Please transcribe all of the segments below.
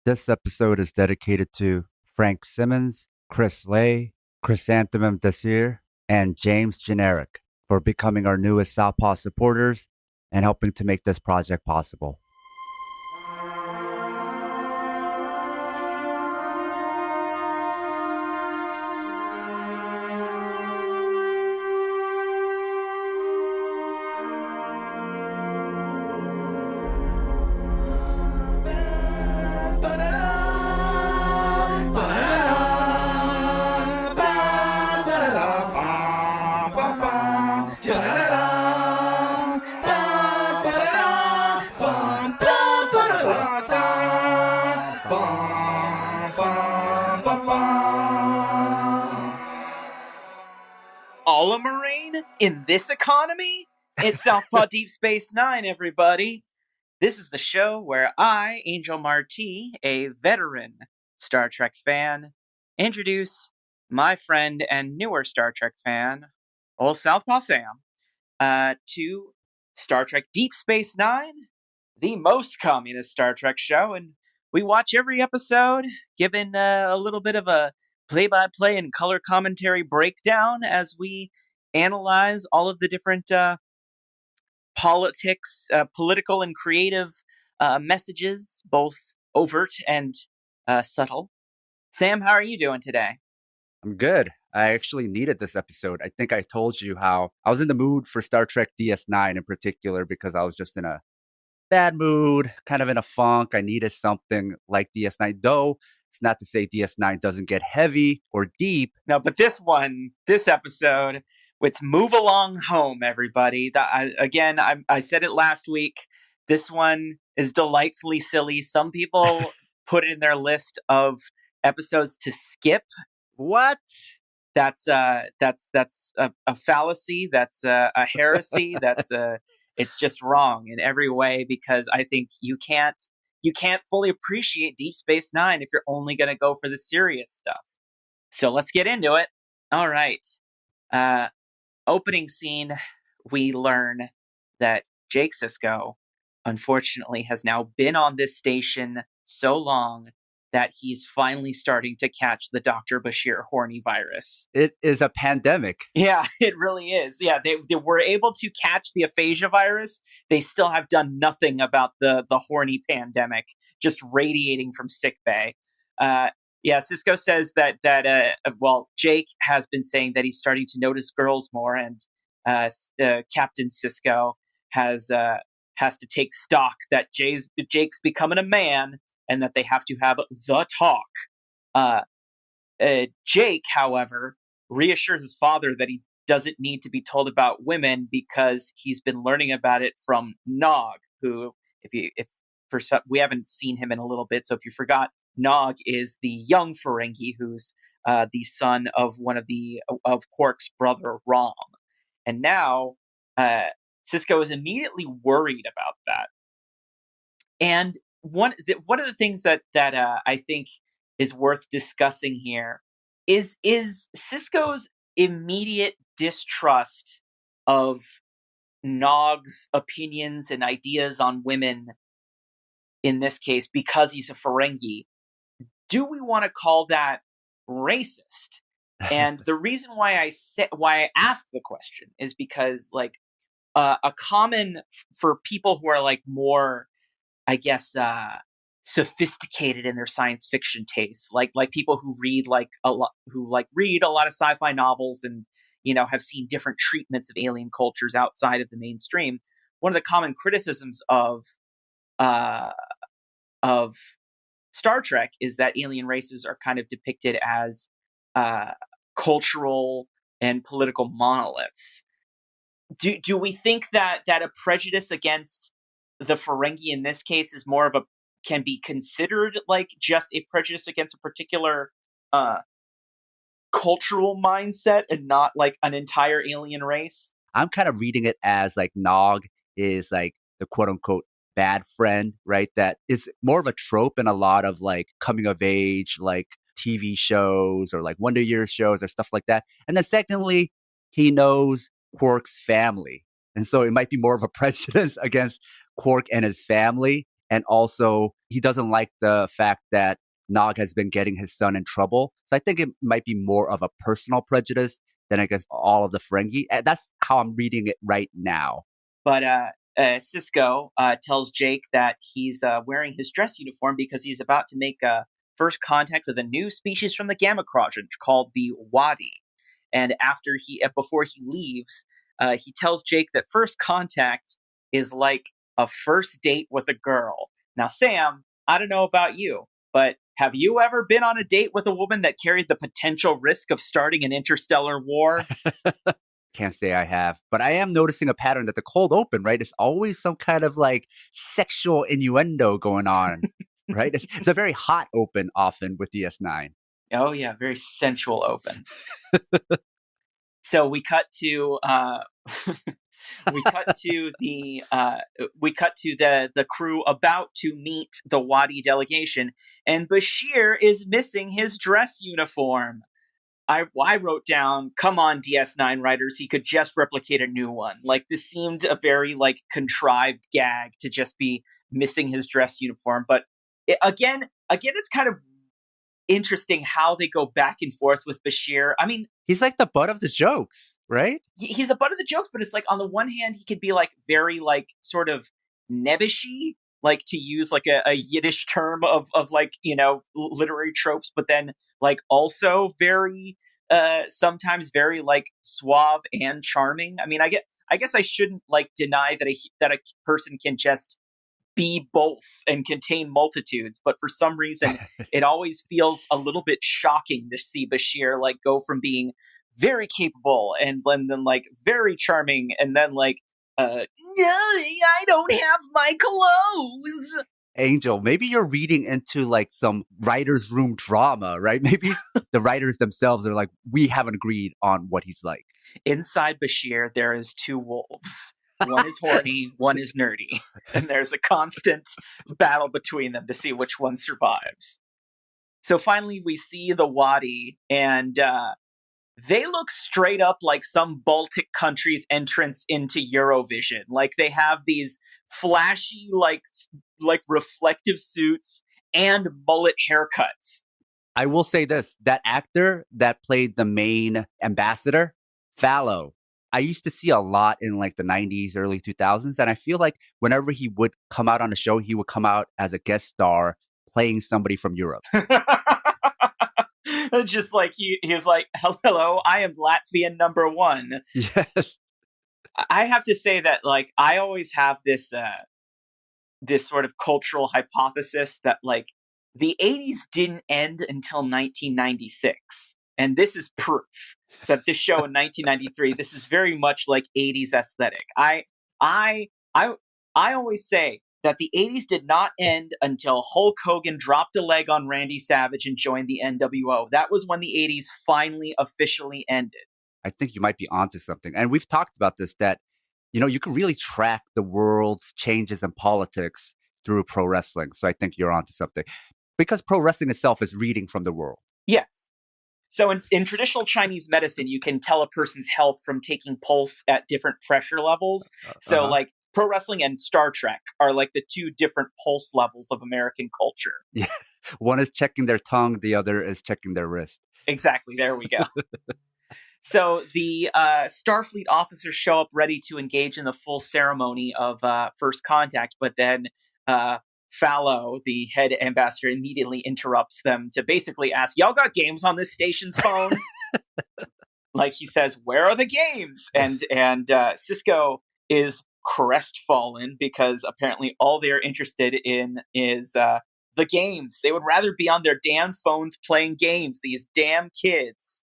This episode is dedicated to Frank Simmons, Chris Lay, Chrysanthemum Desir, and James Generic for becoming our newest Southpaw supporters and helping to make this project possible. All a Marine in this economy? It's Southpaw Deep Space Nine, everybody. This is the show where I, Angel Marti, a veteran Star Trek fan, introduce my friend and newer Star Trek fan, old Southpaw Sam, to Star Trek Deep Space Nine, the most communist Star Trek show, and we watch every episode, given a little bit of a play-by-play and color commentary breakdown as we analyze all of the different political and creative messages, both overt and subtle. Sam, how are you doing today? I'm good. I actually needed this episode. I think I told you how I was in the mood for Star Trek DS9 in particular because I was just in a bad mood, kind of in a funk. I needed something like DS9, though it's not to say DS9 doesn't get heavy or deep. No, but this episode, let's move along home, everybody. I said it last week. This one is delightfully silly. Some people put it in their list of episodes to skip. What? That's a fallacy. That's a heresy. It's just wrong in every way because I think you can't fully appreciate Deep Space Nine if you're only going to go for the serious stuff. So let's get into it. All right. Opening scene, we learn that Jake Sisko, unfortunately, has now been on this station so long that he's finally starting to catch the Dr. Bashir horny virus. It is a pandemic. Yeah, it really is. Yeah, they were able to catch the aphasia virus. They still have done nothing about the horny pandemic, just radiating from sickbay. Yeah, Sisko says that Jake has been saying that he's starting to notice girls more, and Captain Sisko has to take stock that Jake's becoming a man, and that they have to have the talk. Jake, however, reassures his father that he doesn't need to be told about women because he's been learning about it from Nog, who, we haven't seen him in a little bit, so if you forgot, Nog is the young Ferengi who's the son of of Quark's brother Rom, and now Sisko is immediately worried about that. And one of the things that I think is worth discussing here is Sisko's immediate distrust of Nog's opinions and ideas on women, in this case, because he's a Ferengi. Do we want to call that racist? And the reason why I ask the question is because, like, a common for people who are like more, I guess, sophisticated in their science fiction tastes, like people who read a lot of sci-fi novels and have seen different treatments of alien cultures outside of the mainstream. One of the common criticisms of Star Trek is that alien races are kind of depicted as cultural and political monoliths. Do we think that a prejudice against the Ferengi in this case is more of can be considered like just a prejudice against a particular cultural mindset and not like an entire alien race? I'm kind of reading it as like Nog is like the quote unquote bad friend, right? That is more of a trope in a lot of like coming of age, like TV shows or like Wonder Years shows or stuff like that. And then secondly, he knows Quark's family. And so it might be more of a prejudice against Quark and his family And also, he doesn't like the fact that Nog has been getting his son in trouble. So I think it might be more of a personal prejudice than I guess all of the Ferengi. That's how I'm reading it right now. But Cisco tells Jake that he's wearing his dress uniform because he's about to make first contact with a new species from the Gamma Quadrant called the Wadi. And before he leaves, he tells Jake that first contact is like a first date with a girl. Now, Sam, I don't know about you, but have you ever been on a date with a woman that carried the potential risk of starting an interstellar war? Can't say I have, but I am noticing a pattern that the cold open, right? It's always some kind of like sexual innuendo going on, right? It's a very hot open often with DS9. Oh yeah, very sensual open. So we cut to the crew about to meet the Wadi delegation, and Bashir is missing his dress uniform. I wrote down, come on, DS9 writers, he could just replicate a new one. Like, this seemed a very, like, contrived gag to just be missing his dress uniform. But again, it's kind of interesting how they go back and forth with Bashir. I mean, he's like the butt of the jokes, right? He's a butt of the jokes, but it's like, on the one hand, he could be, like, very, like, sort of nebbishy, like, to use like a Yiddish term of like, you know, literary tropes, but then like also very sometimes very like suave and charming. I mean, I guess I shouldn't like deny that a person can just be both and contain multitudes, but for some reason it always feels a little bit shocking to see Bashir like go from being very capable and then like very charming and then like I don't have my clothes. Angel, maybe you're reading into like some writer's room drama, right? Maybe the writers themselves are like, we haven't agreed on what he's like. Inside Bashir, there is two wolves. One is horny, one is nerdy. And there's a constant battle between them to see which one survives. So finally, we see the Wadi, and they look straight up like some Baltic country's entrance into Eurovision. Like they have these flashy, like reflective suits and mullet haircuts. I will say this, that actor that played the main ambassador, Fallow, I used to see a lot in like the 90s, early 2000s. And I feel like whenever he would come out on a show, he would come out as a guest star playing somebody from Europe. Just like he's like, hello, I am Latvian number one. Yes. I have to say that like I always have this this sort of cultural hypothesis that like the 80s didn't end until 1996. And this is proof that this show in 1993, this is very much like 80s aesthetic. I always say that the 80s did not end until Hulk Hogan dropped a leg on Randy Savage and joined the NWO. That was when the 80s finally officially ended. I think you might be onto something. And we've talked about this, that, you know, you can really track the world's changes in politics through pro wrestling. So I think you're onto something. Because pro wrestling itself is reading from the world. Yes. So in traditional Chinese medicine, you can tell a person's health from taking pulse at different pressure levels. So like pro wrestling and Star Trek are like the two different pulse levels of American culture. Yeah. One is checking their tongue. The other is checking their wrist. Exactly. There we go. So the Starfleet officers show up ready to engage in the full ceremony of first contact, but then Fallow, the head ambassador, immediately interrupts them to basically ask, y'all got games on this station's phone? Like he says, where are the games? And Cisco is crestfallen because apparently all they're interested in is the games. They would rather be on their damn phones playing games, these damn kids.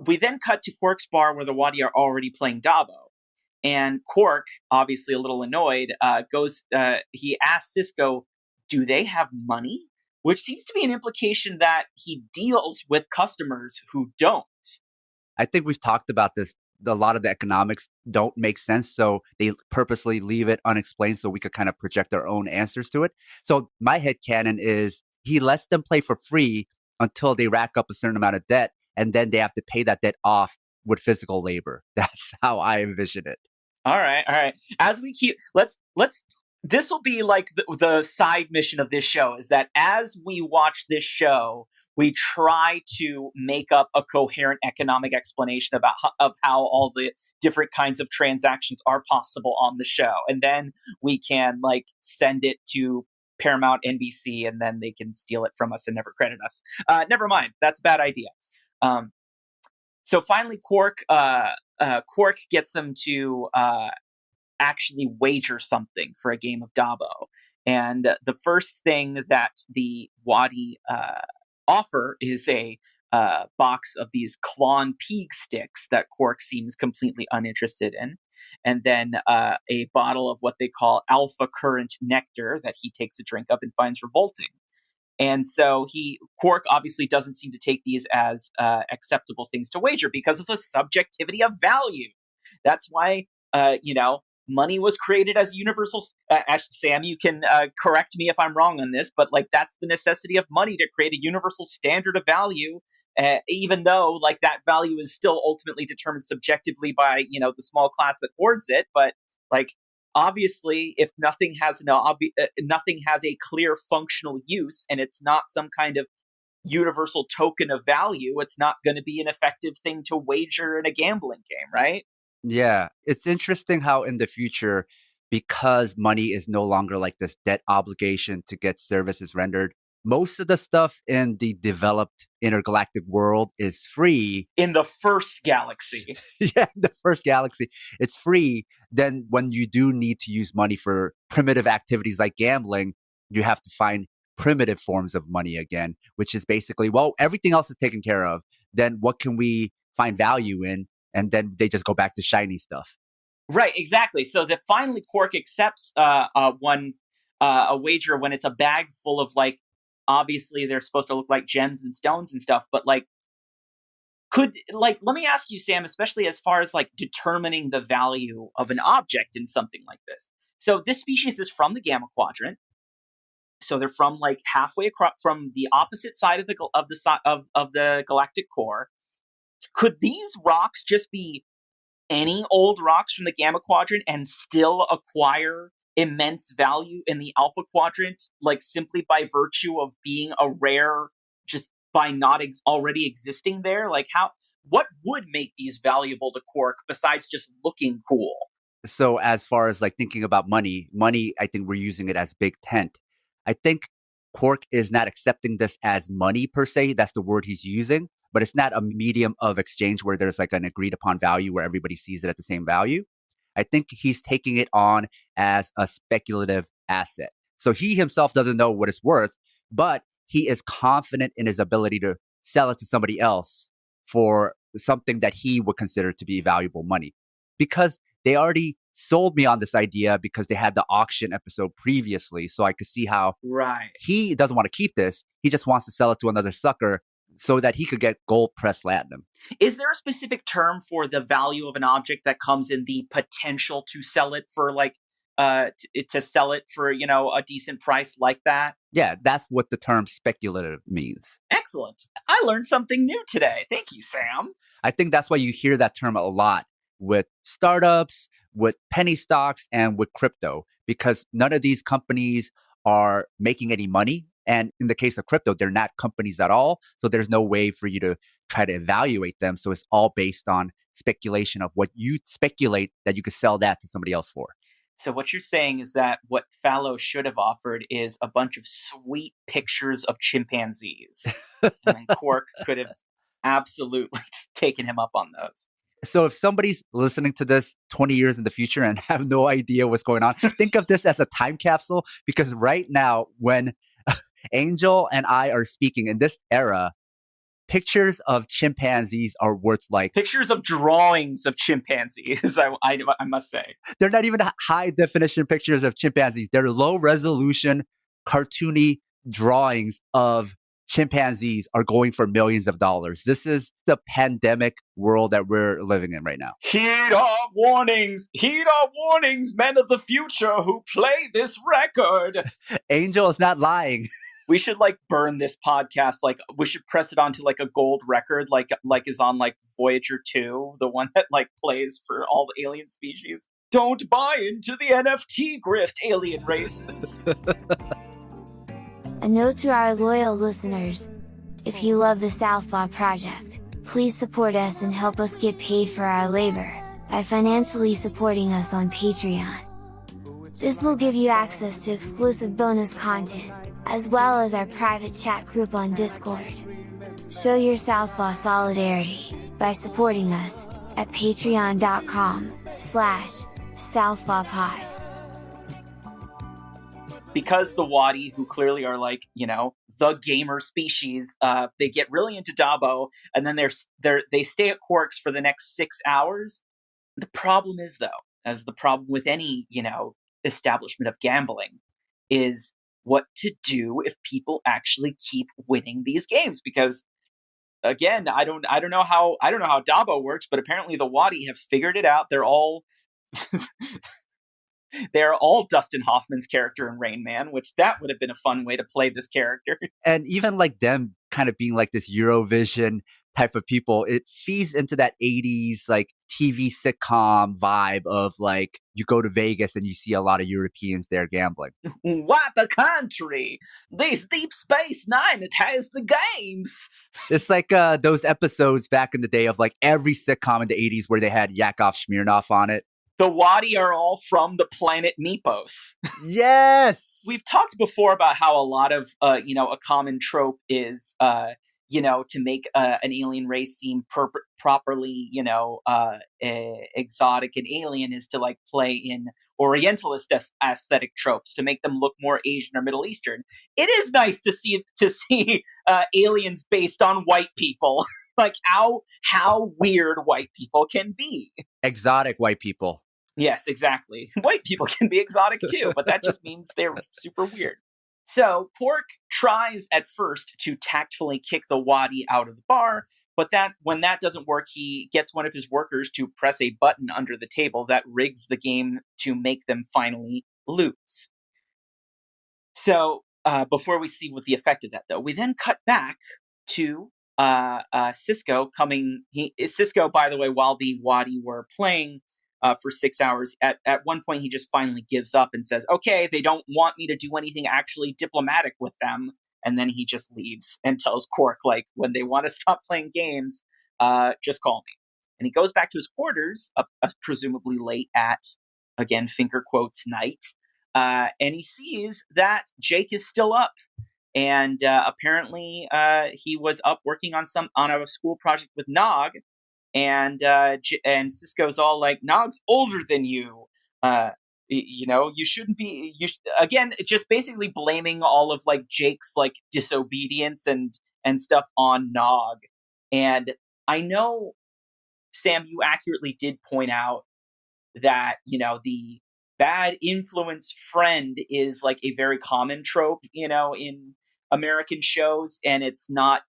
We then cut to Quark's bar where the Wadi are already playing Dabo. And Quark, obviously a little annoyed, he asks Cisco, do they have money? Which seems to be an implication that he deals with customers who don't. I think we've talked about this. A lot of the economics don't make sense. So they purposely leave it unexplained so we could kind of project our own answers to it. So my headcanon is he lets them play for free until they rack up a certain amount of debt. And then they have to pay that debt off with physical labor. That's how I envision it. All right. As we keep, let's This will be like the side mission of this show is that as we watch this show, we try to make up a coherent economic explanation of how all the different kinds of transactions are possible on the show. And then we can like send it to Paramount NBC and then they can steal it from us and never credit us. Never mind. That's a bad idea. Um, so finally, Quark gets them to actually wager something for a game of Dabo. And the first thing that the Wadi offer is a box of these Klon Peak sticks that Quark seems completely uninterested in. And then a bottle of what they call alpha current nectar that he takes a drink of and finds revolting. And so Quark obviously doesn't seem to take these as acceptable things to wager because of the subjectivity of value. That's why, money was created as universal. Actually, Sam, you can correct me if I'm wrong on this, but like that's the necessity of money to create a universal standard of value. Even though like that value is still ultimately determined subjectively by the small class that hoards it, but like obviously if nothing has a clear functional use and it's not some kind of universal token of value, it's not going to be an effective thing to wager in a gambling game, right? Yeah, it's interesting how in the future, because money is no longer like this debt obligation to get services rendered, most of the stuff in the developed intergalactic world is free. In the first galaxy. Yeah, the first galaxy, it's free. Then when you do need to use money for primitive activities like gambling, you have to find primitive forms of money again, which is basically, well, everything else is taken care of. Then what can we find value in? And then they just go back to shiny stuff. Right, exactly. So that finally Quark accepts a wager when it's a bag full of like obviously they're supposed to look like gems and stones and stuff, but like let me ask you, Sam, especially as far as like determining the value of an object in something like this. So this species is from the Gamma Quadrant. So they're from like halfway across from the opposite side of the galactic core. Could these rocks just be any old rocks from the Gamma Quadrant and still acquire immense value in the Alpha Quadrant, like simply by virtue of being a rare, just by not already existing there? Like, what would make these valuable to Quark besides just looking cool? So as far as like thinking about money, I think we're using it as big tent. I think Quark is not accepting this as money per se. That's the word he's using, but it's not a medium of exchange where there's like an agreed upon value where everybody sees it at the same value. I think he's taking it on as a speculative asset. So he himself doesn't know what it's worth, but he is confident in his ability to sell it to somebody else for something that he would consider to be valuable money. Because they already sold me on this idea because they had the auction episode previously. So I could see how Right. he doesn't want to keep this. He just wants to sell it to another sucker so that he could get gold press platinum. Is there a specific term for the value of an object that comes in the potential to sell it for like to sell it for, a decent price like that? Yeah, that's what the term speculative means. Excellent. I learned something new today. Thank you, Sam. I think that's why you hear that term a lot with startups, with penny stocks, and with crypto, because none of these companies are making any money. And in the case of crypto, they're not companies at all. So there's no way for you to try to evaluate them. So it's all based on speculation of what you speculate that you could sell that to somebody else for. So what you're saying is that what Fallow should have offered is a bunch of sweet pictures of chimpanzees. And then Quark could have absolutely taken him up on those. So if somebody's listening to this 20 years in the future and have no idea what's going on, think of this as a time capsule, because right now, when Angel and I are speaking in this era, pictures of chimpanzees are worth like pictures of drawings of chimpanzees. I must say they're not even high definition pictures of chimpanzees. They're low resolution, cartoony drawings of chimpanzees are going for millions of dollars. This is the pandemic world that we're living in right now. Heed our warnings, men of the future who play this record. Angel is not lying. We should like burn this podcast. Like we should press it onto like a gold record, like is on like Voyager 2, the one that like plays for all the alien species. Don't buy into the NFT grift, alien races. A note to our loyal listeners: if you love the Southpaw Project, please support us and help us get paid for our labor by financially supporting us on Patreon. This will give you access to exclusive bonus content, as well as our private chat group on Discord. Show your Southpaw solidarity by supporting us at patreon.com/southpawpod. Because the Wadi, who clearly are like, the gamer species, they get really into Dabo, and then they stay at Quarks for the next 6 hours. The problem is, though, as the problem with any, establishment of gambling, is what to do if people actually keep winning these games. Because again, I don't know how Dabo works, but apparently the Wadi have figured it out. They're all Dustin Hoffman's character in Rain Man, which that would have been a fun way to play this character. And even like them kind of being like this Eurovision type of people, it feeds into that 80s like TV sitcom vibe of like you go to Vegas and you see a lot of Europeans there gambling. What a country! This Deep Space Nine, it has the games! It's like those episodes back in the day of like every sitcom in the 80s where they had Yakov Smirnoff on it. The Wadi are all from the planet Nepos. Yes! We've talked before about how a lot of, a common trope is, to make an alien race seem properly, exotic and alien is to like play in Orientalist aesthetic tropes to make them look more Asian or Middle Eastern. It is nice to see aliens based on white people. Like how weird white people can be. Exotic white people. Yes, exactly. White people can be exotic too, but that just means they're super weird. So Pork tries at first to tactfully kick the Wadi out of the bar, but when that doesn't work, he gets one of his workers to press a button under the table that rigs the game to make them finally lose. So before we see what the effect of that, though, we then cut back to Cisco coming. Cisco, by the way, while the Wadi were playing for 6 hours, at one point he just finally gives up and says, okay, they don't want me to do anything actually diplomatic with them. And then he just leaves and tells Quark, like, when they want to stop playing games, just call me. And he goes back to his quarters, presumably late at, again, finger quotes, night. And he sees that Jake is still up. And apparently he was up working on a school project with Nog. And Cisco's all like, Nog's older than you. You shouldn't be. Again, just basically blaming all of like Jake's like disobedience and stuff on Nog. And I know, Sam, you accurately did point out that the bad influence friend is like a very common trope, in American shows, and it's not,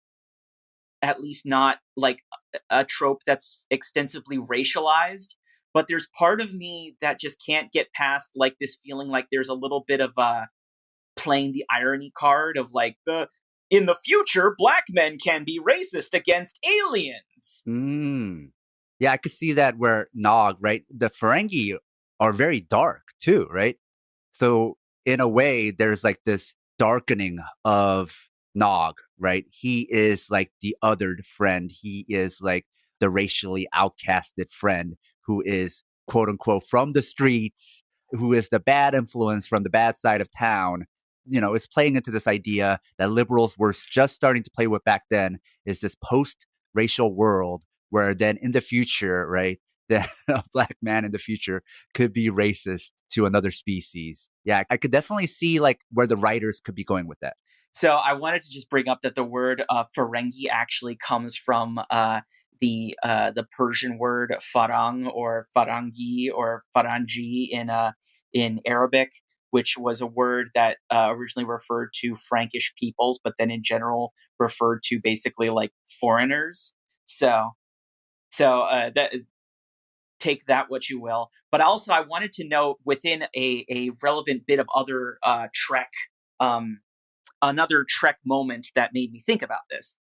at least not like a trope that's extensively racialized. But there's part of me that just can't get past like this feeling like there's a little bit of playing the irony card of like in the future, black men can be racist against aliens. Yeah, I could see that where Nog, right? The Ferengi are very dark too, right? So in a way, there's like this darkening of Nog, right? He is like the othered friend. He is like the racially outcasted friend who is quote unquote from the streets, who is the bad influence from the bad side of town. It's playing into this idea that liberals were just starting to play with back then, is this post-racial world where then in the future, right, that a black man in the future could be racist to another species. Yeah, I could definitely see like where the writers could be going with that. So I wanted to just bring up that the word Ferengi actually comes from the Persian word farang or farangi or farangi in Arabic, which was a word that originally referred to Frankish peoples, but then in general referred to basically like foreigners. So that, take that what you will. But also I wanted to note within a relevant bit of other Trek, another Trek moment that made me think about this.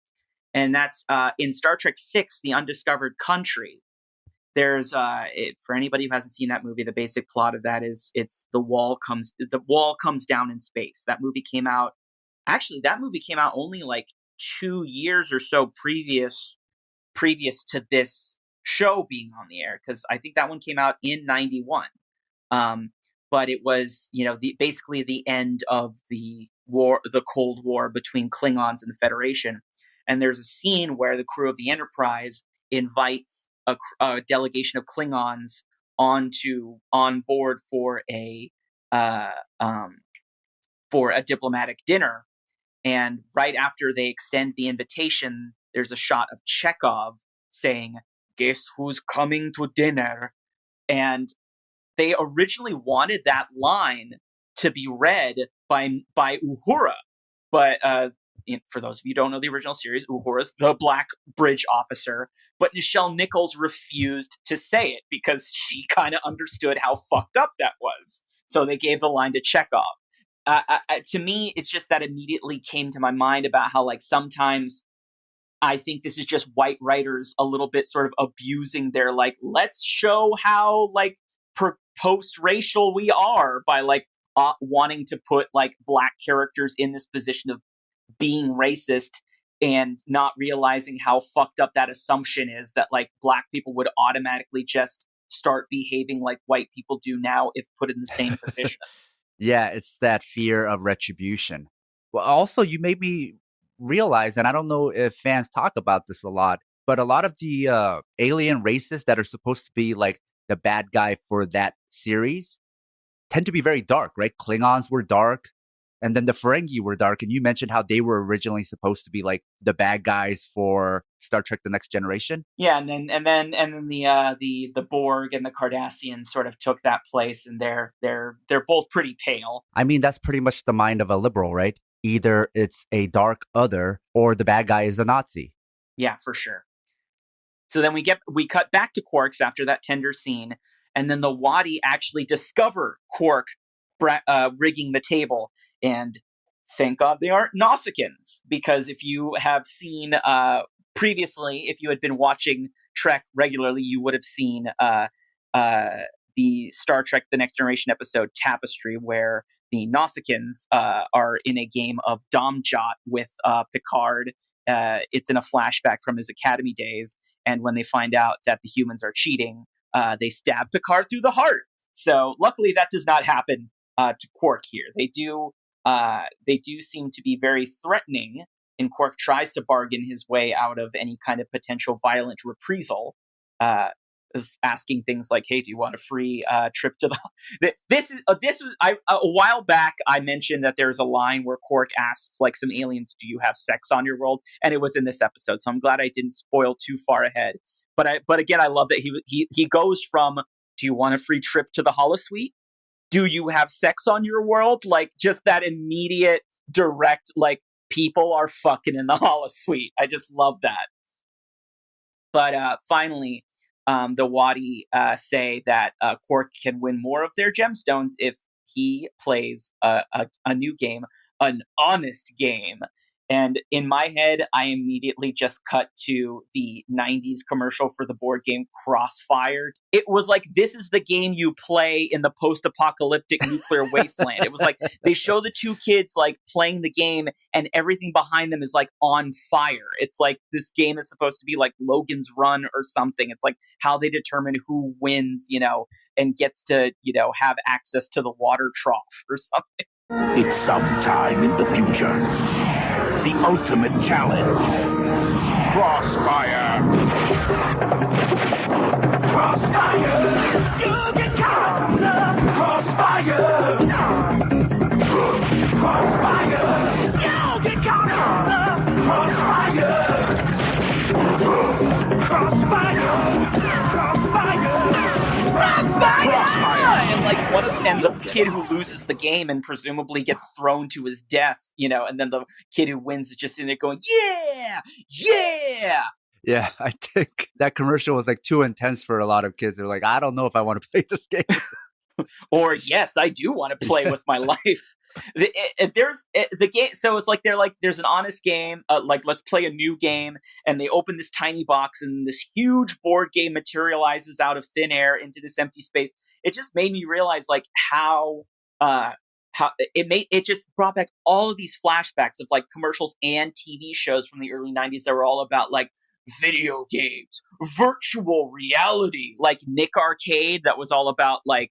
And that's in Star Trek VI, The Undiscovered Country. there's for anybody who hasn't seen that movie, the basic plot of that is the wall comes down in space. That movie came out only like 2 years or so previous to this show being on the air, because I think that one came out in 91. But it was, basically the end of the Cold War between Klingons and the Federation. And there's a scene where the crew of the Enterprise invites a delegation of Klingons on board for a diplomatic dinner. And right after they extend the invitation, there's a shot of Chekhov saying, "Guess who's coming to dinner?" And they originally wanted that line to be read by Uhura. But for those of you who don't know the original series, Uhura's the Black Bridge officer. But Nichelle Nichols refused to say it because she kind of understood how fucked up that was. So they gave the line to Chekhov. To me, it's just that immediately came to my mind about how, like, sometimes I think this is just white writers a little bit sort of abusing their, like, let's show how, like, post-racial we are by, like, wanting to put, like, Black characters in this position of being racist and not realizing how fucked up that assumption is that, like, Black people would automatically just start behaving like white people do now if put in the same position. Yeah, it's that fear of retribution. Well, also, you made me realize, and I don't know if fans talk about this a lot, but a lot of the alien races that are supposed to be like the bad guy for that series tend to be very dark, right? Klingons were dark, and then the Ferengi were dark. And you mentioned how they were originally supposed to be like the bad guys for Star Trek: The Next Generation. Yeah, and then the Borg and the Cardassians sort of took that place, and they're both pretty pale. I mean, that's pretty much the mind of a liberal, right? Either it's a dark other or the bad guy is a Nazi. Yeah, for sure. So then we cut back to Quarks after that tender scene, and then the Wadi actually discover Quark rigging the table, and thank God they aren't Nausicaans, because if you have seen previously, if you had been watching Trek regularly, you would have seen the Star Trek: The Next Generation episode Tapestry, where the Nausicaans are in a game of Domjot with Picard. It's in a flashback from his academy days, and when they find out that the humans are cheating, they stab Picard through the heart. So luckily that does not happen to Quark here. They do seem to be very threatening, and Quark tries to bargain his way out of any kind of potential violent reprisal, asking things like, "Hey, do you want a free trip to the?" A while back I mentioned that there's a line where Quark asks, like, some aliens, "Do you have sex on your world?" And it was in this episode, so I'm glad I didn't spoil too far ahead. But again, I love that he goes from, "Do you want a free trip to the holosuite? Do you have sex on your world?" Like, just that immediate, direct, like, people are fucking in the holosuite. I just love that. But finally, the Wadi say that Quark can win more of their gemstones if he plays a new game, an honest game. And in my head, I immediately just cut to the 90s commercial for the board game Crossfire. It was like, this is the game you play in the post-apocalyptic nuclear wasteland. It was like, they show the two kids like playing the game and everything behind them is like on fire. It's like this game is supposed to be like Logan's Run or something. It's like how they determine who wins, and gets to, have access to the water trough or something. It's sometime in the future. The ultimate challenge. Crossfire! Crossfire! You get caught! Crossfire! Crossfire! You get caught! Crossfire! Crossfire! And the kid who loses the game and presumably gets thrown to his death, and then the kid who wins is just in there going, "Yeah, yeah." Yeah, I think that commercial was like too intense for a lot of kids. They're like, "I don't know if I want to play this game." Or, "Yes, I do want to play with my life." The game. So it's like they're like, there's an honest game. Like, let's play a new game, and they open this tiny box, and this huge board game materializes out of thin air into this empty space. It just made me realize like uh, how it just brought back all of these flashbacks of like commercials and TV shows from the early '90s that were all about like video games, virtual reality, like Nick Arcade, that was all about like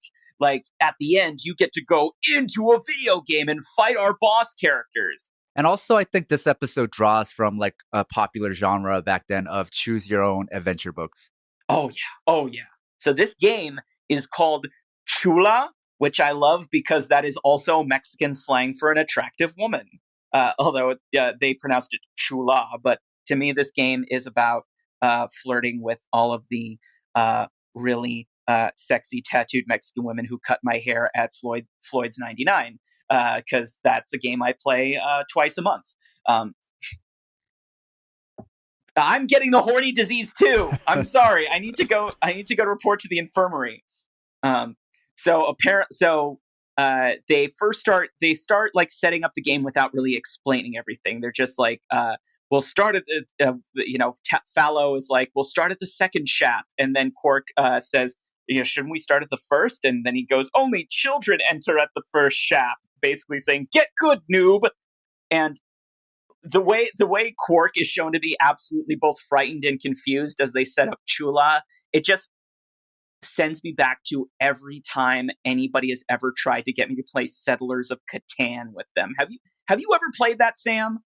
at the end you get to go into a video game and fight our boss characters. And also, I think this episode draws from like a popular genre back then of choose your own adventure books. Oh yeah, oh yeah. So this game is called Chula, which I love because that is also Mexican slang for an attractive woman. Although they pronounced it Chula, but to me, this game is about flirting with all of the really sexy tattooed Mexican women who cut my hair at Floyd's 99, because that's a game I play twice a month. I'm getting the horny disease too. I'm sorry. I need to go report to the infirmary. They start like setting up the game without really explaining everything. They're just like, we'll start at Fallow is like, we'll start at the second shaft, and then Quark says, shouldn't we start at the first? And then he goes, only children enter at the first shaft, basically saying, get good, noob. And the way Quark is shown to be absolutely both frightened and confused as they set up Chula, it just sends me back to every time anybody has ever tried to get me to play Settlers of Catan with them. Have you ever played that, Sam?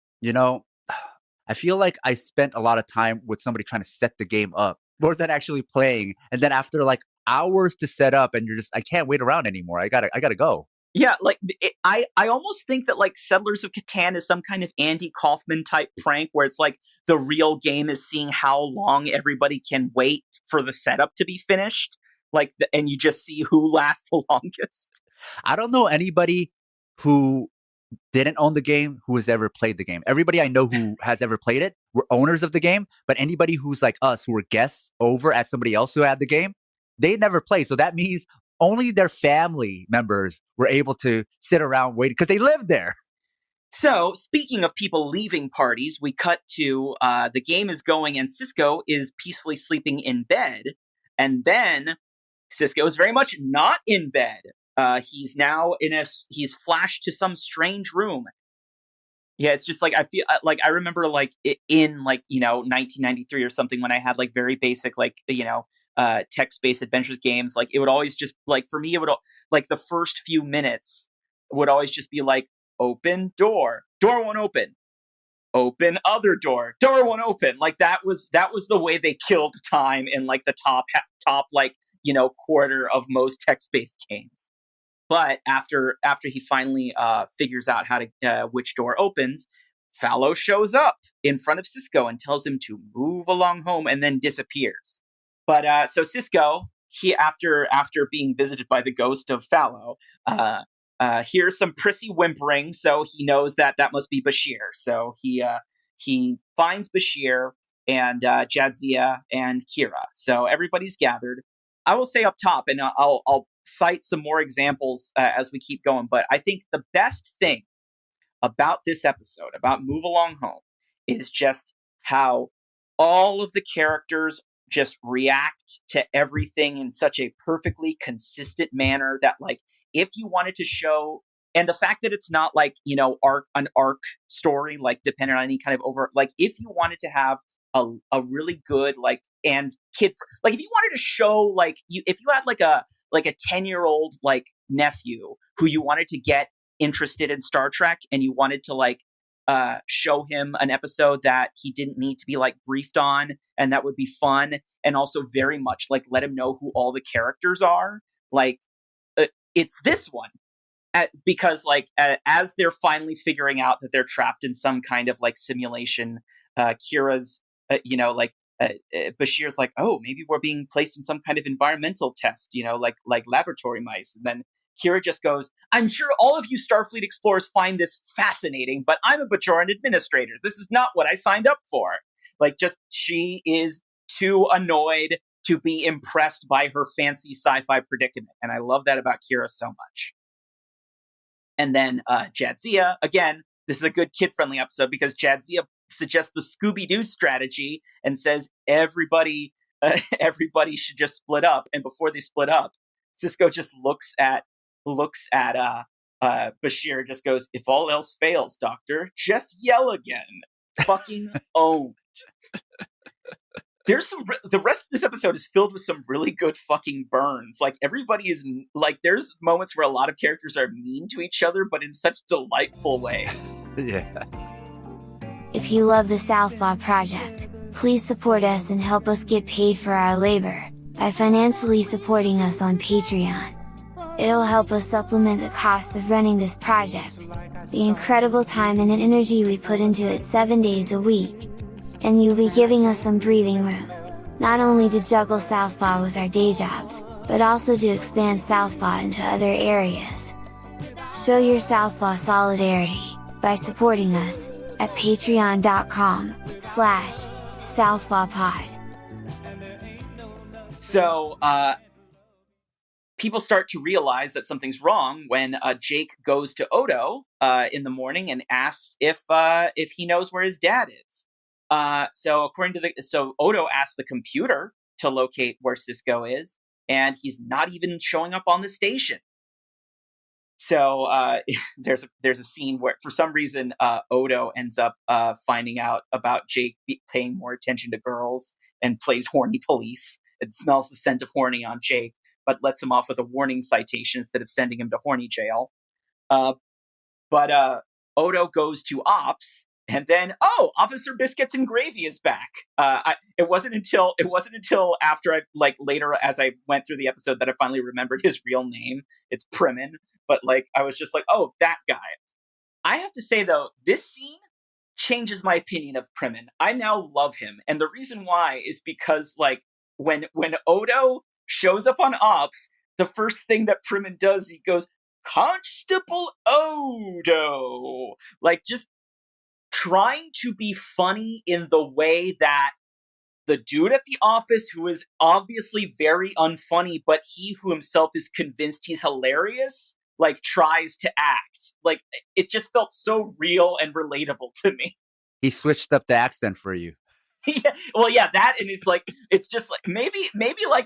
I feel like I spent a lot of time with somebody trying to set the game up more than actually playing. And then after like hours to set up, and I can't wait around anymore. I gotta go. Yeah, like I almost think that like Settlers of Catan is some kind of Andy Kaufman type prank where it's like the real game is seeing how long everybody can wait for the setup to be finished. And you just see who lasts the longest. I don't know anybody who didn't own the game who has ever played the game. Everybody I know who has ever played it were owners of the game, but anybody who's like us who were guests over at somebody else who had the game, they never played. So that means only their family members were able to sit around waiting because they lived there. So, speaking of people leaving parties, we cut to the game is going and Cisco is peacefully sleeping in bed. And then Cisco is very much not in bed. He's now he's flashed to some strange room. Yeah, it's just like I feel like I remember like in 1993 or something when I had like very basic text-based adventures games. Like it would always just like for me it would like the first few minutes would always just be like open door won't open other door won't open. Like that was the way they killed time in like the top quarter of most text-based games. But after he finally figures out how to which door opens, Fallow shows up in front of Cisco and tells him to move along home, and then disappears. But so Cisco, he after being visited by the ghost of Fallow, hears some prissy whimpering, so he knows that must be Bashir. So he finds Bashir and Jadzia and Kira. So everybody's gathered. I will say up top, and I'll cite some more examples as we keep going, but I think the best thing about this episode, about Move Along Home, is just how all of the characters just react to everything in such a perfectly consistent manner that, like, if you wanted to show, and the fact that it's not like, an arc story, like dependent on any kind of like if you wanted to have a really good, like, and like if you wanted to show, like, if you had like a 10-year-old like nephew who you wanted to get interested in Star Trek, and you wanted to like show him an episode that he didn't need to be like briefed on, and that would be fun, and also very much like let him know who all the characters are, like it's this one. Because like as they're finally figuring out that they're trapped in some kind of like simulation, Kira's Bashir's like, oh, maybe we're being placed in some kind of environmental test, like laboratory mice. And then Kira just goes, I'm sure all of you Starfleet explorers find this fascinating, but I'm a Bajoran administrator. This is not what I signed up for. Like, just she is too annoyed to be impressed by her fancy sci-fi predicament. And I love that about Kira so much. And then Jadzia, again, this is a good kid-friendly episode because Jadzia suggests the Scooby-Doo strategy and says everybody should just split up. And before they split up, Cisco just looks at Bashir, just goes, "If all else fails, Doctor, just yell again." Fucking owned. There's the rest of this episode is filled with some really good fucking burns. Like, everybody is like, there's moments where a lot of characters are mean to each other, but in such delightful ways. Yeah. If you love the Southpaw Project, please support us and help us get paid for our labor by financially supporting us on Patreon. It'll help us supplement the cost of running this project, the incredible time and energy we put into it 7 days a week. And you'll be giving us some breathing room, not only to juggle Southpaw with our day jobs, but also to expand Southpaw into other areas. Show your Southpaw solidarity by supporting us at patreon.com/southpawpod. So, people start to realize that something's wrong when Jake goes to Odo in the morning and asks if he knows where his dad is. So Odo asks the computer to locate where Cisco is, and he's not even showing up on the station. So there's a scene where, for some reason, Odo ends up finding out about Jake paying more attention to girls and plays horny police. It smells the scent of horny on Jake, but lets him off with a warning citation instead of sending him to horny jail. But Odo goes to Ops. And then, Officer Biscuits and Gravy is back. It wasn't until after later as I went through the episode that I finally remembered his real name. It's Primin, but I was just like, oh, that guy. I have to say though, this scene changes my opinion of Primin. I now love him, and the reason why is because when Odo shows up on Ops, the first thing that Primin does, he goes, "Constable Odo," just trying to be funny in the way that the dude at the office, who is obviously very unfunny, but he who himself is convinced he's hilarious, tries to act. It just felt so real and relatable to me. He switched up the accent for you. Yeah, well, yeah, that, and it's just maybe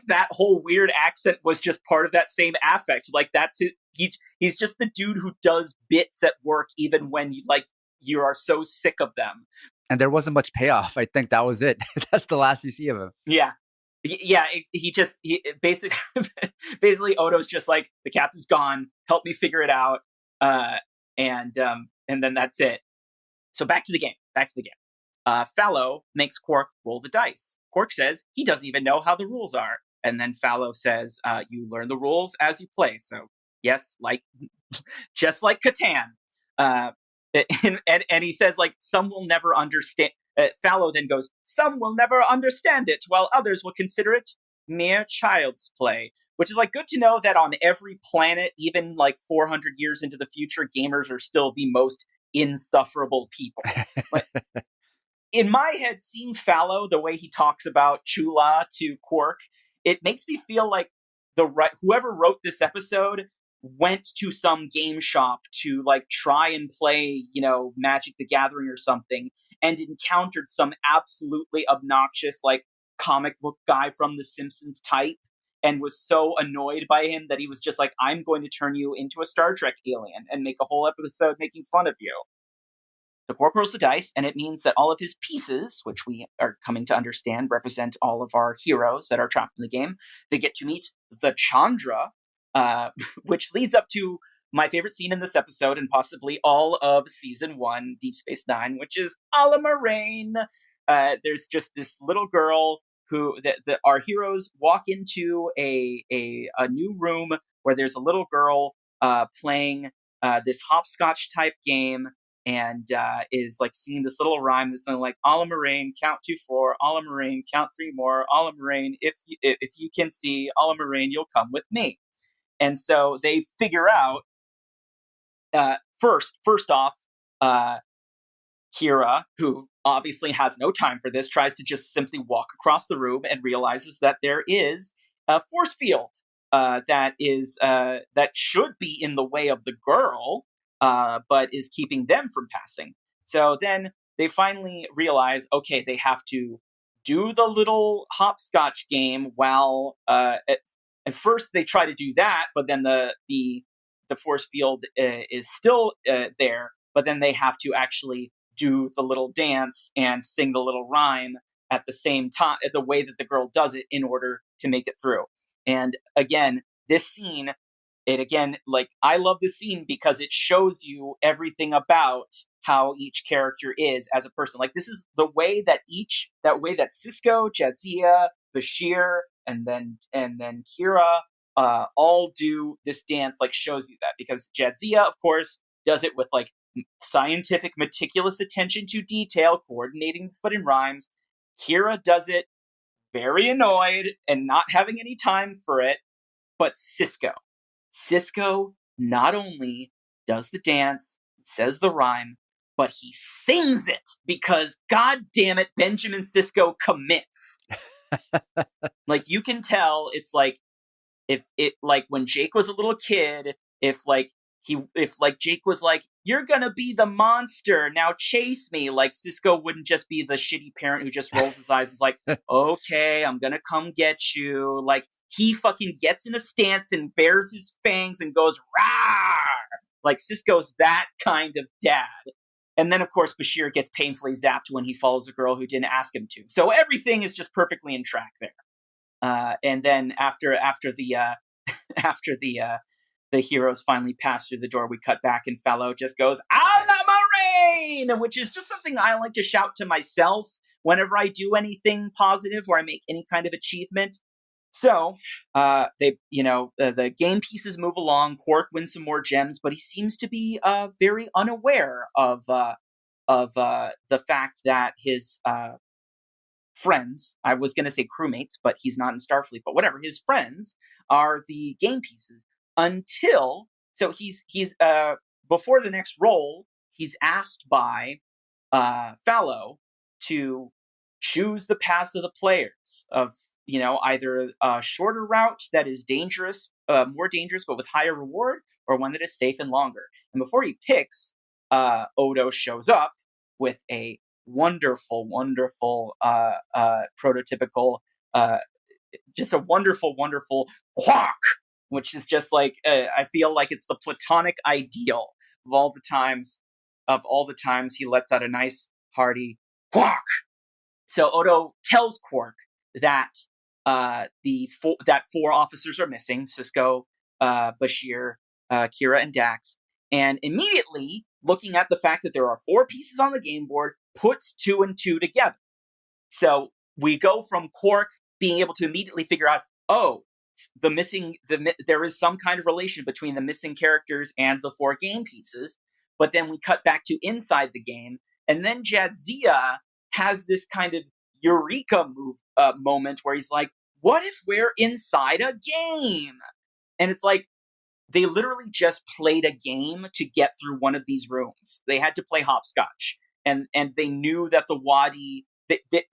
that whole weird accent was just part of that same affect. That's it. He's just the dude who does bits at work even when you are so sick of them. And there wasn't much payoff. I think that was it. That's the last you see of him. Yeah. Yeah. He basically Odo's just like, the captain's gone. Help me figure it out. And then that's it. So back to the game. Fallow makes Quark roll the dice. Quark says he doesn't even know how the rules are. And then Fallow says, you learn the rules as you play. So yes, just like Catan. And he says, some will never understand. Fallow then goes, "Some will never understand it, while others will consider it mere child's play." Which is good to know that on every planet, even 400 years into the future, gamers are still the most insufferable people. In my head, seeing Fallow, the way he talks about Chula to Quark, it makes me feel like whoever wrote this episode went to some game shop to try and play, Magic the Gathering or something, and encountered some absolutely obnoxious comic book guy from The Simpsons type, and was so annoyed by him that he was just like, "I'm going to turn you into a Star Trek alien and make a whole episode making fun of you." The Quark rolls the dice, and it means that all of his pieces, which we are coming to understand represent all of our heroes that are trapped in the game, they get to meet the Chandra, which leads up to my favorite scene in this episode and possibly all of season 1, Deep Space Nine, which is Ala Moraine. There's just this little girl who our heroes walk into a new room where there's a little girl playing this hopscotch type game, and is singing this little rhyme that's something like, "Ala Moraine, count to 4, Ala Moraine, count 3 more, Ala Moraine, if you can see, Ala Moraine, you'll come with me." And so they figure out, first off, Kira, who obviously has no time for this, tries to just simply walk across the room and realizes that there is a force field that should be in the way of the girl, but is keeping them from passing. So then they finally realize, okay, they have to do the little hopscotch game while at first they try to do that, but then the force field is still there, but then they have to actually do the little dance and sing the little rhyme at the same time, the way that the girl does it, in order to make it through. And again, this scene, I love this scene because it shows you everything about how each character is as a person. Like, this is the way that Sisko, Jadzia, Bashir, and then Kira all do this dance, like, shows you that. Because Jadzia, of course, does it with like scientific, meticulous attention to detail, coordinating the foot and rhymes. Kira does it very annoyed and not having any time for it. But Sisko not only does the dance, says the rhyme, but he sings it, because god damn it, Benjamin Sisko commits. Like, you can tell, it's like, if it, like, when Jake was a little kid, if Jake was like, "You're gonna be the monster, now chase me," like, Sisko wouldn't just be the shitty parent who just rolls his eyes and is like, "Okay, I'm gonna come get you." Like, he fucking gets in a stance and bares his fangs and goes, "Rawr!" Like, Sisko's that kind of dad. And then, of course, Bashir gets painfully zapped when he follows a girl who didn't ask him to. So everything is just perfectly in track there. And then after the the heroes finally pass through the door, we cut back and Fallow just goes, "A la Moraine!" Which is just something I like to shout to myself whenever I do anything positive or I make any kind of achievement. So the game pieces move along. Quark wins some more gems, but he seems to be very unaware of the fact that his friends, I was going to say crewmates, but he's not in Starfleet, but whatever, his friends are the game pieces. So he's before the next roll, he's asked by Fallow to choose the paths of the players of, either a shorter route that is more dangerous, but with higher reward, or one that is safe and longer. And before he picks, Odo shows up with a wonderful, prototypical, just a wonderful quack, which is just like, I feel like it's the platonic ideal of all the times he lets out a nice hearty quack. So Odo tells Quark that four officers are missing: Sisko, Bashir, Kira, and Dax. And immediately, looking at the fact that there are 4 pieces on the game board, puts 2 and 2 together. So we go from Quark being able to immediately figure out, there is some kind of relation between the missing characters and the 4 game pieces. But then we cut back to inside the game, and then Jadzia has this kind of eureka moment where he's like, "What if we're inside a game?" And it's like, they literally just played a game to get through one of these rooms. They had to play hopscotch, and they knew that the Wadi.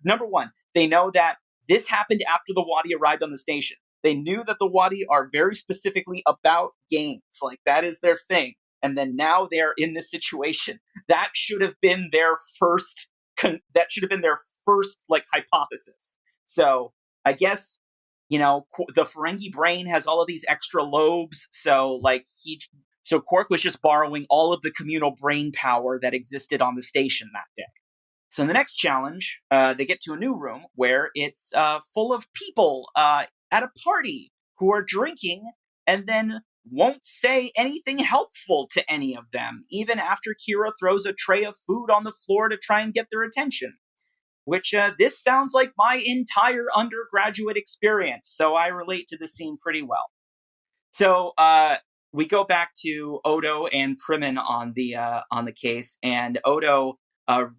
Number one, they know that this happened after the Wadi arrived on the station. They knew that the Wadi are very specifically about games, like that is their thing. And then now they're in this situation. That should have been their first. Like, hypothesis. So I guess, the Ferengi brain has all of these extra lobes. So Quark was just borrowing all of the communal brain power that existed on the station that day. So in the next challenge, they get to a new room where it's full of people at a party who are drinking and then won't say anything helpful to any of them, even after Kira throws a tray of food on the floor to try and get their attention. Which, this sounds like my entire undergraduate experience, so I relate to this scene pretty well. So we go back to Odo and Primin on the case, and Odo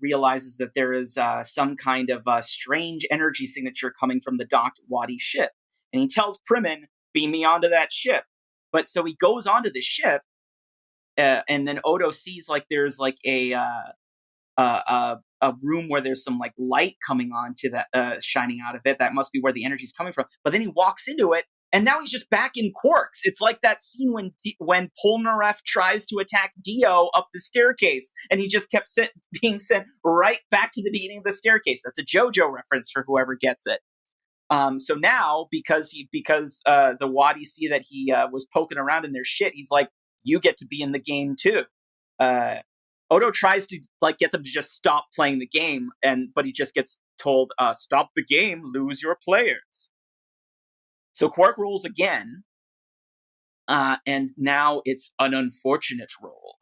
realizes that there is some kind of strange energy signature coming from the docked Wadi ship. And he tells Primin, "Beam me onto that ship." But so he goes onto the ship, and then Odo sees like there's like a room where there's some like light coming on to that, shining out of it. That must be where the energy is coming from. But then he walks into it, And now he's just back in Quark's. It's like that scene when Polnareff tries to attack Dio up the staircase, and he just kept being sent right back to the beginning of the staircase. That's a JoJo reference for whoever gets it. So now, because the Wadis see that he was poking around in their shit, he's like, "You get to be in the game too." Odo tries to get them to just stop playing the game, but he just gets told, "Stop the game, lose your players." So Quark rolls again, and now it's an unfortunate roll.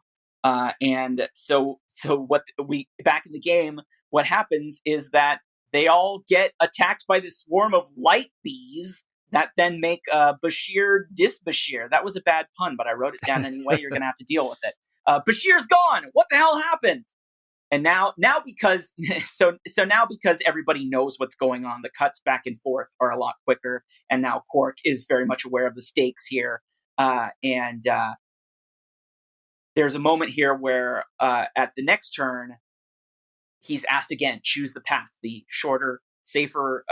And so what we back in the game, what happens is that they all get attacked by this swarm of light bees that then make Bashir disbashir. That was a bad pun, but I wrote it down anyway. You're going to have to deal with it. Bashir's gone. What the hell happened? And now because now because everybody knows what's going on, the cuts back and forth are a lot quicker. And now Quark is very much aware of the stakes here. And there's a moment here where at the next turn, he's asked again, choose the path, the shorter, safer,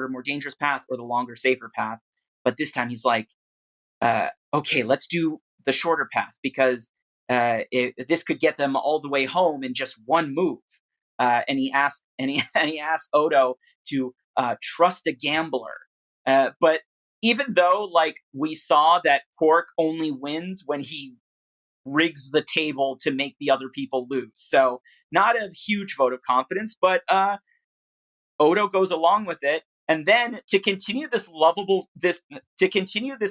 more dangerous path, or the longer, safer path. But this time he's like, okay, let's do the shorter path, because this could get them all the way home in just one move. And he asked Odo to trust a gambler. But even though we saw that Quark only wins when he rigs the table to make the other people lose, so not a huge vote of confidence, but Odo goes along with it. And then to continue this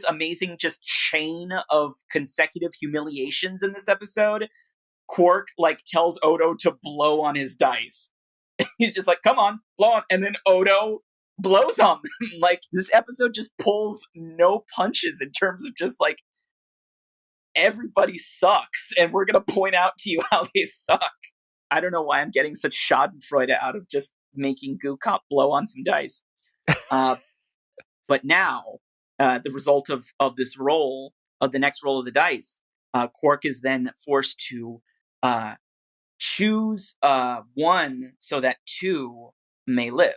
amazing just chain of consecutive humiliations in this episode, Quark tells Odo to blow on his dice. He's just like, come on, blow on. And then Odo blows on them. This episode just pulls no punches in terms of just everybody sucks. And we're going to point out to you how they suck. I don't know why I'm getting such schadenfreude out of just making Goo Cop blow on some dice. But now, the result of this roll, of the next roll of the dice, Quark is then forced to choose one so that two may live.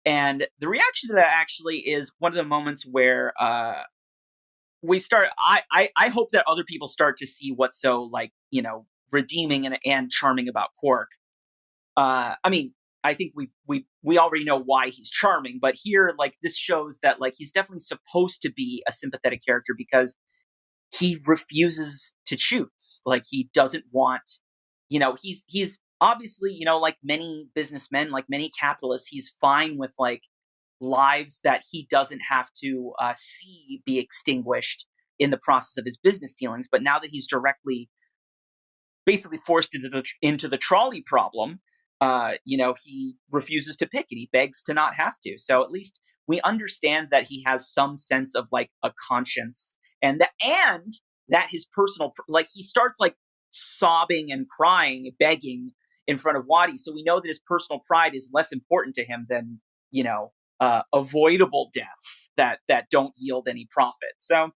And the reaction to that actually is one of the moments where we start. I hope that other people start to see what's so redeeming and charming about Quark. I think we already know why he's charming, but here, this shows that he's definitely supposed to be a sympathetic character because he refuses to choose. He doesn't want, he's obviously, like many businessmen, like many capitalists, he's fine with lives that he doesn't have to see be extinguished in the process of his business dealings. But now that he's basically forced into the trolley problem, he refuses to pick it. He begs to not have to. So at least we understand that he has some sense of a conscience, and that his personal, he starts sobbing and crying, begging in front of Wadi. So we know that his personal pride is less important to him than, avoidable deaths that don't yield any profit. So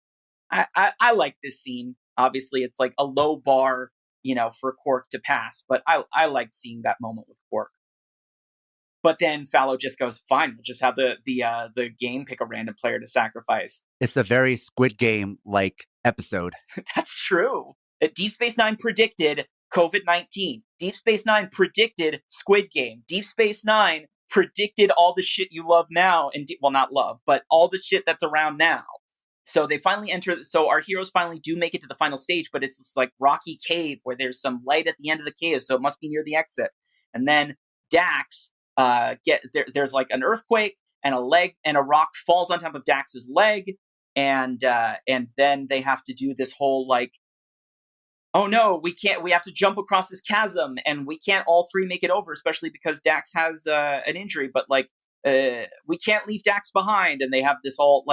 I like this scene. Obviously it's a low bar, for Quark to pass. But I like seeing that moment with Quark. But then Fallow just goes, fine, we'll just have the game pick a random player to sacrifice. It's a very Squid Game-like episode. That's true. Deep Space Nine predicted COVID-19. Deep Space Nine predicted Squid Game. Deep Space Nine predicted all the shit you love now. And not love, but all the shit that's around now. So they finally so our heroes finally do make it to the final stage, but it's this rocky cave where there's some light at the end of the cave, so it must be near the exit. And then Dax there's an earthquake, and a rock falls on top of Dax's leg, and then they have to do this whole oh no, we have to jump across this chasm, and we can't all three make it over, especially because Dax has an injury, but we can't leave Dax behind. And they have this all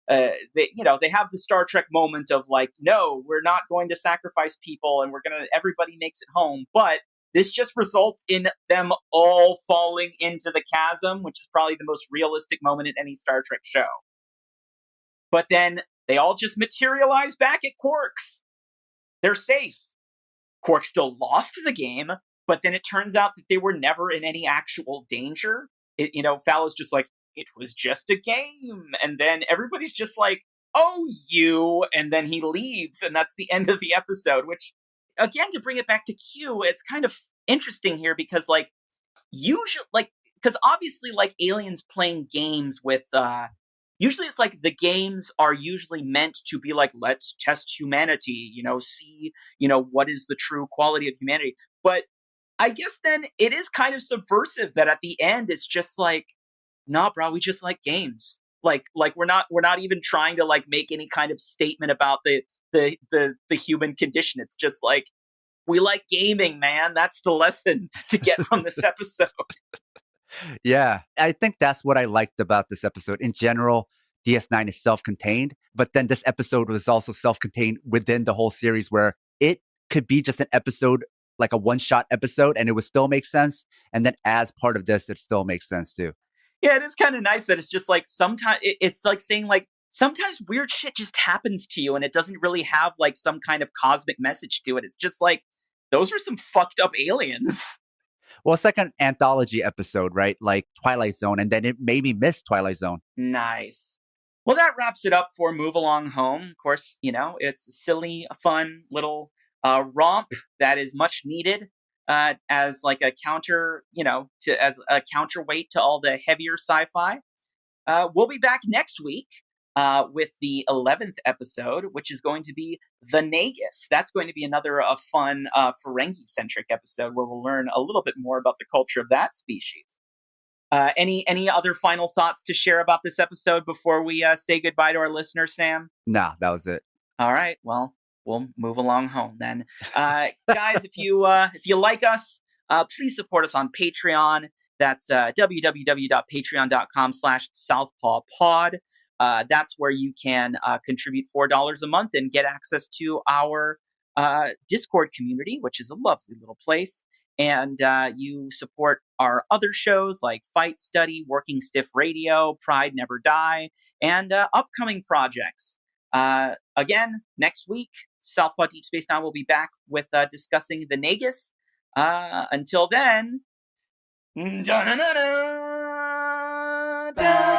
they have the Star Trek moment of no, we're not going to sacrifice people, and everybody makes it home. But this just results in them all falling into the chasm, which is probably the most realistic moment in any Star Trek show. But then they all just materialize back at Quark's. They're safe. Quark still lost the game, but then it turns out that they were never in any actual danger. Fallow's just it was just a game. And then everybody's just like, oh, you. And then he leaves. And that's the end of the episode, which, again, to bring it back to Q, it's kind of interesting here because, like, usually, like, because obviously, like, aliens playing games with, usually it's like the games are usually meant to be like, let's test humanity, see, what is the true quality of humanity. But I guess then it is kind of subversive that at the end it's just like, nah, bro, we just like games. Like we're not even trying to like make any kind of statement about the human condition. It's just like we like gaming, man. That's the lesson to get from this episode. Yeah, I think that's what I liked about this episode. In general, DS9 is self-contained, but then this episode was also self-contained within the whole series where it could be just an episode, like a one-shot episode, and it would still make sense. And then as part of this, it still makes sense too. Yeah, it is kind of nice that it's just like sometimes it's like saying like sometimes weird shit just happens to you and it doesn't really have like some kind of cosmic message to it. It's just like those are some fucked up aliens. Well, it's like an anthology episode, right? Like Twilight Zone, and then it made me miss Twilight Zone. Nice. Well, that wraps it up for Move Along Home. Of course, it's a silly, fun little romp that is much needed as like a counter, as a counterweight to all the heavier sci-fi. We'll be back next week with the 11th episode, which is going to be The Nagus. That's going to be another fun Ferengi-centric episode where we'll learn a little bit more about the culture of that species. Any other final thoughts to share about this episode before we say goodbye to our listeners, Sam? Nah, that was it. All right. Well, we'll move along home then. Guys, if you like us, please support us on Patreon. That's www.patreon.com/southpawpod. That's where you can contribute $4 a month and get access to our Discord community, which is a lovely little place. And you support our other shows like Fight Study, Working Stiff Radio, Pride Never Die, and upcoming projects. Again, next week, Southpaw Deep Space Nine will be back with discussing the Nagus. Until then, da-na-na-na, da